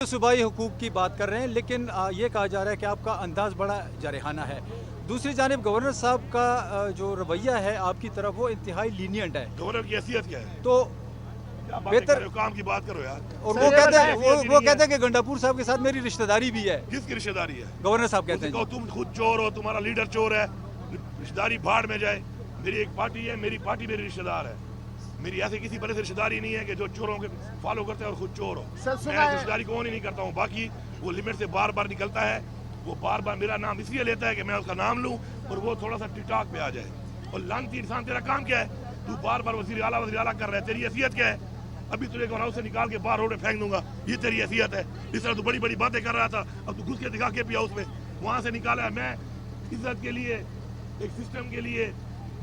सूबाई हुकूक की बात कर रहे हैं, लेकिन ये कहा जा रहा है कि आपका अंदाज बड़ा जारहाना है। दूसरी जानिब गवर्नर साहब का जो रवैया है आपकी तरफ, वो इंतहाई लीनियंट है। गवर्नर की हैसियत क्या है? तो क्या बातें बेहतर कर रहे हो? काम की बात करो यार। और वो कहते हैं कि गंडापुर साहब के साथ मेरी रिश्तेदारी भी है। किसकी रिश्तेदारी है? गवर्नर साहब कहते उसको हैं। तुम खुद चोर हो, तुम्हारा लीडर चोर है, रिश्तेदारी भाड़ में जाए। मेरी एक पार्टी है, मेरी पार्टी मेरी रिश्तेदार है। मेरी ऐसे किसी बड़े से रिश्तेदारी नहीं है कि जो चोरों के फॉलो करते हैं और खुद चोर हो। मैं रिश्तेदारी को नहीं करता हूँ। बाकी वो लिमिट से बार बार निकलता है, वो बार बार मेरा नाम इसलिए लेता है कि मैं उसका नाम लूँ और वो थोड़ा सा टिकटॉक पे आ जाए। और लानती इंसान, तेरा काम क्या है? तू बार बार वजीर आला कर रहा है, तेरी हैसियत क्या है? अभी तुझे गवर्नर हाउस से निकाल के बाहर रोड पे फेंक दूंगा, ये तेरी हैसियत है? इस तरह तू बड़ी बड़ी बातें कर रहा था, अब तू घुस के दिखा के पी हाउस में, वहाँ से निकाला है। मैं इज्जत के लिए, एक सिस्टम के लिए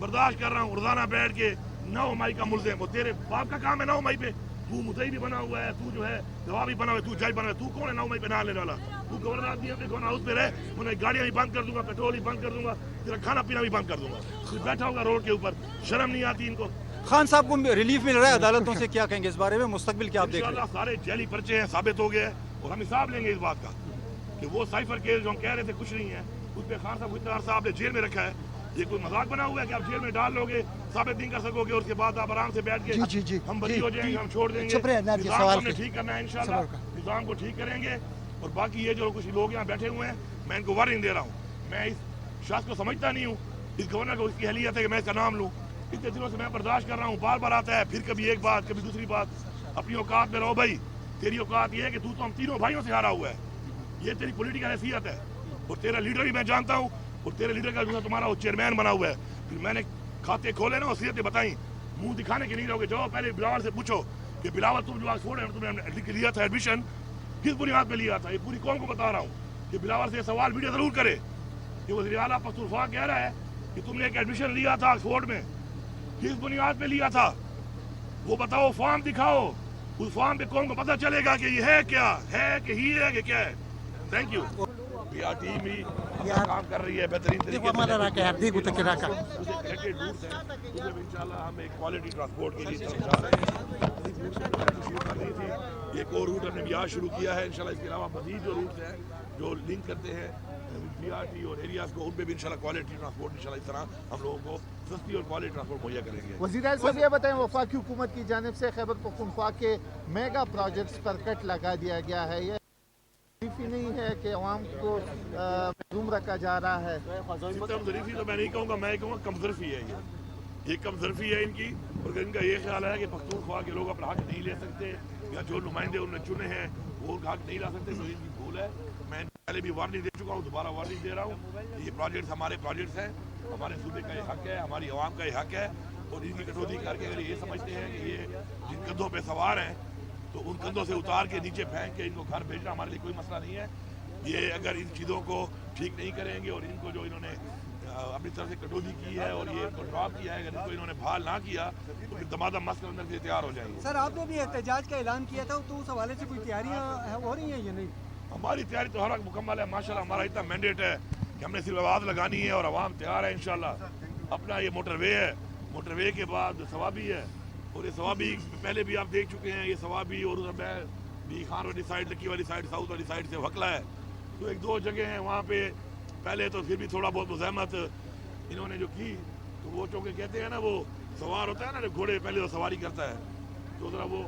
बर्दाश्त कर रहा हूँ रोजाना बैठ के 9 मई का मुल्ज़िम। वो तेरे बाप का काम है 9 मई पे। तू मुद्दई भी बना हुआ है, तू जो है गवाह भी बना हुआ है, तू जज बना हुआ है। तू कौन है 9 मई पे ना लेने वाला? तू गवर्नर आदमी है, गवर्नर हाउस पे रहे, उन्हें गाड़ियाँ भी बंद कर दूंगा, पेट्रोल भी बंद कर दूंगा, तेरा खाना पीना भी बंद कर दूंगा। तू बैठा होगा रोड के ऊपर, शर्म नहीं आती इनको? खान साहब को रिलीफ मिल रहा है अदालतों से, क्या कहेंगे इस बारे में? मुस्तकबिल क्या आप देख रहे हैं? सारे जैली पर्चे हैं, साबित हो गए और हम हिसाब लेंगे इस बात का कि वो साइफर केस जो हम कह रहे थे कुछ नहीं है, उस पर खान साहब इतना साहब ने जेल में रखा है। ये कोई मजाक बना हुआ है कि आप जेल में डाल लोगे, साबित नहीं कर सकोगे, उसके बाद आप आराम से बैठ के हम बरी हो जाएंगे, हम छोड़ देंगे। निजाम हमने ठीक करना है, इंशाल्लाह निजाम को ठीक करेंगे। और बाकी ये जो कुछ लोग यहाँ बैठे हुए हैं, मैं इनको वार्निंग दे रहा हूँ। मैं इस शख्स को समझता नहीं हूँ, इस गवर्नर को इसकी अहलियत है कि मैं इसका नाम लूँ। इतने दिनों से मैं बर्दाश्त कर रहा हूँ, बार बार आता है, फिर कभी एक बात कभी दूसरी बात। अपनी औकात में रहो भाई। तेरी औकात ये है कि तू तो हम तीनों भाइयों से हारा हुआ है, ये तेरी पॉलिटिकल हैसियत है। और तेरा लीडर भी मैं जानता हूँ, और तेरे लीडर का तुम्हारा वो चेयरमैन बना हुआ है। फिर मैंने खाते खोले ना, असलियतें बताई, मुंह दिखाने के नहीं रहोगे। जाओ पहले बिलावल से पूछो कि बिलावल तुम जो ऑक्सफोर्ड है तुमने लिया था एडमिशन, किस बुनियाद पे लिया था? ये पूरी कौम को बता रहा हूँ कि बिलावल से सवाल वीडियो जरूर करे कि वज़ीर आला पख्तूनख्वा कह रहा है कि तुमने एक एडमिशन लिया था ऑक्सफोर्ड में, किस बुनियाद पे लिया था? वो बताओ, फॉर्म दिखाओ। उस फॉर्म पे कौन को पता चलेगा कि ये है क्या है, कि ही है कि क्या है। Thank you. बिहार टीम भी काम कर रही है बेहतरीन तरीके से। इंशाल्लाह हम एक क्वालिटी ट्रांसपोर्ट के लिए जा रहे हैं। एक और रूट हमने बिहार शुरू किया है इंशाल्लाह। इसके अलावा मजीद जो रूट्स हैं जो लिंक करते हैं बीआरटी और एरियाज को, उन पे भी इंशाल्लाह क्वालिटी ट्रांसपोर्ट इंशाल्लाह इस तरह हम लोगों को सस्ती और क्वालिटी ट्रांसपोर्ट मुहैया करेंगे। वज़ीर साहब ये बताएं, वफाकी हुकूमत की जानिब से खैबर पख्तूनख्वा के मेगा प्रोजेक्ट्स पर कट लगा दिया गया है, ये ज़रीफ़ी नहीं है कि अवाम को महरूम रखा जा रहा है? ज़रीफ़ी तो मैं नहीं कहूँगा, मैं कहूँगा कमज़रफ़ी है। ये कमज़रफ़ी है इनकी। और इनका ये ख्याल है कि पख्तूनख्वा के लोग अपना हक नहीं ले सकते, या जो नुमाइंदे उन्होंने चुने हैं वो उनका हक नहीं ला सकते, तो इनकी भूल है। मैं पहले भी वार्निंग दे चुका हूँ, दोबारा वार्निंग दे रहा हूँ। ये प्रोजेक्ट्स हमारे प्रोजेक्ट्स हैं, हमारे सूबे का ये हक है, हमारी आवाम का ये हक है। और इनकी कटौती करके अगर ये समझते हैं कि ये जिन कंधों पे सवार हैं तो उन कंधों से उतार के नीचे फेंक के इनको घर भेजना हमारे लिए कोई मसला नहीं है। ये अगर इन चीज़ों को ठीक नहीं करेंगे और इनको जो इन्होंने अपनी तरफ से कटौती की है और ये इनको ड्रॉप किया है, अगर इनको इन्होंने बहाल ना किया तो फिर दमादम मस्कर अंदर से तैयार हो जाएंगे। सर, आपने भी एहतजाज का ऐलान किया था, तो उस हवाले से कोई तैयारियाँ हो रही हैं या नहीं? हमारी तैयारी तो हर वक्त मुकम्मल है माशाल्लाह। हमारा इतना मैंडेट है कि हमने सिर्फ आवाज़ लगानी है और आवाम तैयार है इंशाल्लाह। अपना ये मोटरवे है, मोटरवे के बाद सवाबी है, और ये सवाबी पहले भी आप देख चुके हैं। ये सवाबी और उधर भी खान वाली साइड, लकी वाली साइड, साउथ वाली साइड से वकला है। तो एक दो जगह हैं वहाँ पे पहले तो फिर भी थोड़ा बहुत मुज़ाहमत इन्होंने जो की, तो वो चौके कहते हैं ना, वो सवार होता है ना जब घोड़े पहले तो सवारी करता है, तो ज़रा वो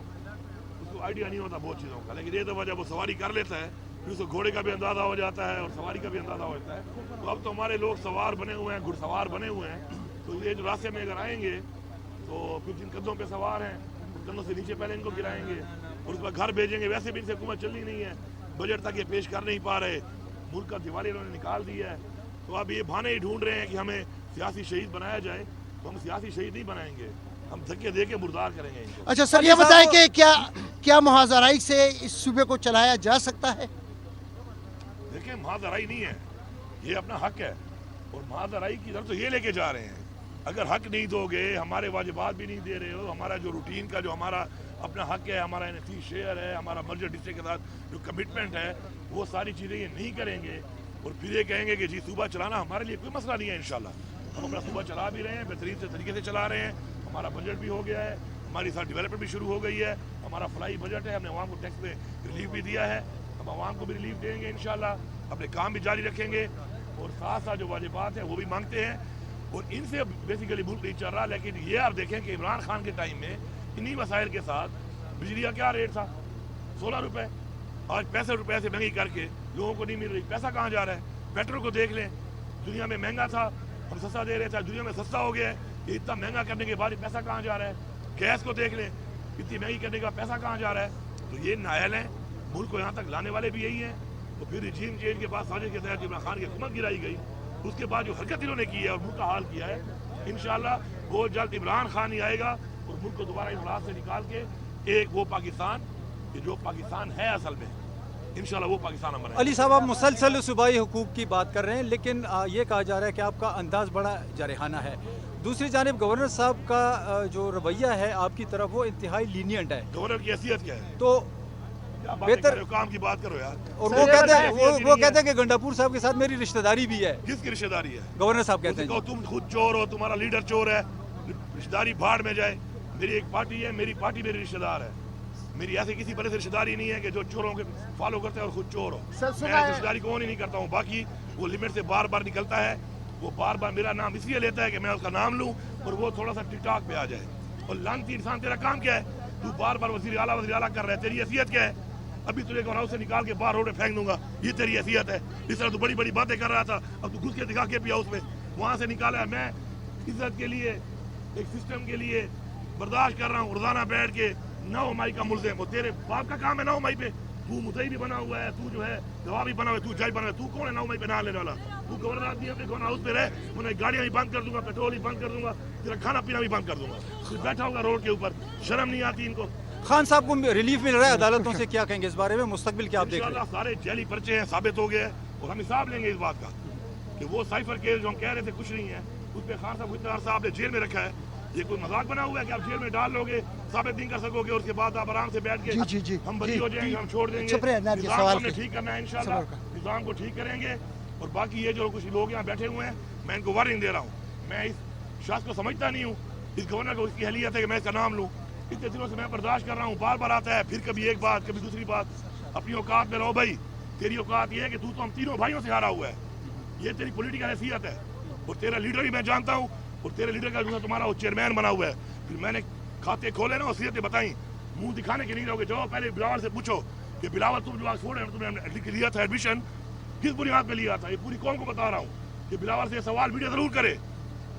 उसको आइडिया नहीं होता बहुत चीज़ों का। लेकिन ये तो जब वो सवारी कर लेता है फिर उसको घोड़े का भी अंदाज़ा हो जाता है और सवारी का भी अंदाज़ा हो जाता है। तो अब तो हमारे लोग सवार बने हुए हैं, घुड़सवार बने हुए हैं। तो ये जो रास्ते में अगर आएंगे तो फिर जिन कंधों पे सवार हैं उन कंधों से नीचे पहले इनको गिराएंगे और उसके बाद घर भेजेंगे। वैसे भी इनसे हुकूमत चलनी नहीं है, बजट तक ये पेश कर नहीं पा रहे, मुल्क का दिवाली इन्होंने निकाल दिया है। तो अब ये बहाने ही ढूंढ रहे हैं कि हमें सियासी शहीद बनाया जाए, तो हम सियासी शहीद नहीं बनाएंगे, हम धक्के दे के मुर्दार करेंगे इनको। अच्छा सर, ये बताएं कि क्या मुहाज़राई से इस सूबे को चलाया जा सकता है? देखिए, मुहाज़राई नहीं है, ये अपना हक है और मुहाज़राई की तरफ तो ये लेके जा रहे हैं। अगर हक नहीं दोगे, हमारे वाजिबात भी नहीं दे रहे हो, हमारा जो रूटीन का जो हमारा अपना हक है, हमारा NFT शेयर है, हमारा मर्जर डिस्ट्रिक्ट के साथ जो कमिटमेंट है, वो सारी चीज़ें ये नहीं करेंगे और फिर ये कहेंगे कि जी सूबा चलाना हमारे लिए कोई मसला नहीं है। इंशाल्लाह हम अपना सूबा चला भी रहे हैं, बेहतरीन से तरीके से चला रहे हैं। हमारा बजट भी हो गया है, हमारी साथ डेवलपमेंट भी शुरू हो गई है, हमारा फ्लाई बजट है, हमने वहाँ को टैक्स पे रिलीफ भी दिया है। ہم عوام کو بھی ریلیف دیں گے انشاءاللہ, اپنے کام بھی جاری رکھیں گے, اور ساتھ ساتھ جو واجبات ہیں وہ بھی مانگتے ہیں, اور ان سے بیسیکلی ملک نہیں چل رہا. لیکن یہ آپ دیکھیں کہ عمران خان کے ٹائم میں انہی مسائل کے ساتھ بجلی کا کیا ریٹ تھا, 16 روپے, آج 65 روپے سے مہنگی کر کے لوگوں کو نہیں مل رہی. پیسہ کہاں جا رہا ہے؟ پیٹرول کو دیکھ لیں, دنیا میں مہنگا تھا, ہم سستا دے رہے تھے, دنیا میں سستا ہو گیا ہے, یہ اتنا مہنگا کرنے کے بعد پیسہ کہاں جا رہا ہے؟ گیس کو دیکھ لیں, اتنی مہنگی کرنے کا پیسہ کہاں جا رہا ہے؟ تو یہ نائل ہیں, ملک کو یہاں تک لانے والے بھی یہی ہیں. تو پھر رجیم چینج کے بعد سازش کے تحت عمران خان کی حکومت گرائی گئی, اس کے بعد جو حرکت انہوں نے کی ہے اور ملک کا حال کیا ہے, انشاءاللہ بہت جلد عمران خان ہی آئے گا اور ملک کو دوبارہ اس حالات سے نکال کے ایک وہ پاکستان کہ جو پاکستان ہے اصل میں, انشاءاللہ وہ پاکستان ہمارا ہے. علی صاحب, آپ مسلسل صوبائی حقوق کی بات کر رہے ہیں, لیکن یہ کہا جا رہا ہے کہ آپ کا انداز بڑا جارحانہ ہے. دوسری جانب گورنر صاحب کا جو رویہ ہے آپ کی طرف وہ انتہائی لینینٹ ہے. گورنر کی حیثیت کیا ہے؟ تو بہتر کام کی بات کرو یار. اور وہ کہتے ہیں کہ گنڈاپور صاحب کے ساتھ میری رشتہ داری بھی ہے. کس کی رشتہ داری ہے؟ گورنر صاحب کہتے ہیں تم خود چور ہو, تمہارا لیڈر چور ہے, رشتہ داری بھاڑ میں جائے. میری ایک پارٹی ہے, میری پارٹی میری رشتہ دار ہے. میری ایسی کسی بڑے سے رشتہ داری نہیں ہے کہ جو چوروں کے فالو کرتے ہیں اور خود چور ہو. میں رشتہ داری کون ہی نہیں کرتا ہوں. باقی وہ لمٹ سے بار بار نکلتا ہے, وہ بار بار میرا نام اس لیے لیتا ہے کہ میں اس کا نام لوں اور وہ تھوڑا سا ٹک ٹاک پہ آ جائے. اور لانتی انسان, تیرا کام کیا ہے؟ تو بار بار وزیر اعلیٰ کر رہا ہے, تیری حیثیت کیا ہے؟ ابھی تجھے گورنر سے نکال کے باہر روڈ پہ پھینک دوں گا, یہ تیری حیثیت ہے؟ اس طرح تو بڑی بڑی باتیں کر رہا تھا, اب تو گھس کے دکھا کے پیا اس میں, وہاں سے نکالا ہے. میں عزت کے لیے, ایک سسٹم کے لیے برداشت کر رہا ہوں روزانہ بیٹھ کے 9 مائی کا ملزم. وہ تیرے باپ کا کام ہے 9 مائی پہ, تو مدعی بھی بنا ہوا ہے, تو جو ہے گواہ بھی بنا ہوا ہے, تو جج بنا ہوا ہے. تو کون ہے 9 مائی پہ نہ لینے والا؟ تو گورنر آدمی اپنے گورنر ہاؤس پہ رہے, انہیں گاڑیاں بھی بند کر دوں گا, پیٹرول بھی بند کر دوں گا, تیرا کھانا پینا بھی بند کر دوں گا. تو بیٹھا ہوگا روڈ کے اوپر, شرم نہیں آتی ان کو. خان صاحب کو ریلیف مل رہا ہے عدالتوں سے, کیا کہیں گے اس بارے میں؟ مستقبل کیا آپ دیکھ رہے ہیں؟ انشاءاللہ سارے جعلی پرچے ہیں, ثابت ہو گئے, اور ہم حساب لیں گے اس بات کا کہ وہ سائفر کیس جو ہم کہہ رہے تھے کچھ نہیں ہے, اس پہ خان صاحب کو اتنا عرصہ آپ نے جیل میں رکھا ہے. یہ کوئی مذاق بنا ہوا ہے کہ آپ جیل میں ڈال لو گے, ثابت نہیں کر سکو گے, اور اس کے بعد آپ آرام سے بیٹھ کے ہم بری ہو جائیں گے, ہم چھوڑ دیں گے. نظام کو ہم نے ٹھیک کرنا ہے انشاءاللہ, نظام کو ٹھیک کریں گے. اور باقی یہ جو کچھ لوگ یہاں بیٹھے ہوئے ہیں, میں ان کو وارننگ دے رہا ہوں. میں اس شخص کو سمجھتا نہیں ہوں, اس گورنر کو اس کی اہلیت ہے کہ میں اس کا نام لوں. اتنے دنوں سے میں برداشت کر رہا ہوں, بار بار آتا ہے, پھر کبھی ایک بات کبھی دوسری بات. اپنی اوقات میں رہو بھائی. تیری اوقات یہ ہے کہ تو ہم تینوں بھائیوں سے ہارا ہوا ہے, یہ تیری پولیٹیکل حیثیت ہے. اور تیرا لیڈر بھی میں جانتا ہوں, اور تیرے لیڈر کا جو تمہارا وہ چیئرمین بنا ہوا ہے. پھر میں نے کھاتے کھولے نا, وصیتیں بتائیں, منہ دکھانے کے نہیں رہو گے. جو پہلے بلاول سے پوچھو کہ بلاول تم جو آکسفورڈ ہے تم نے لیا تھا ایڈمیشن, کس بنیاد پہ لیا تھا؟ یہ پوری قوم کو بتا رہا ہوں کہ بلاول سے یہ سوال میڈیا ضرور کرے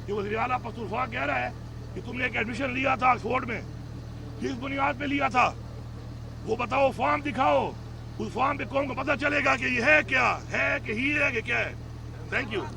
کہ وزیر اعلیٰ پختونخوا کہہ رہا ہے کہ تم نے ایک ایڈمیشن لیا تھا آکسفورڈ میں, کس بنیاد پہ لیا تھا؟ وہ بتاؤ, فارم دکھاؤ. اس فارم پہ قوم کو پتہ چلے گا کہ یہ ہے کیا ہے, کہ ہی ہے کہ کیا ہے. Thank you.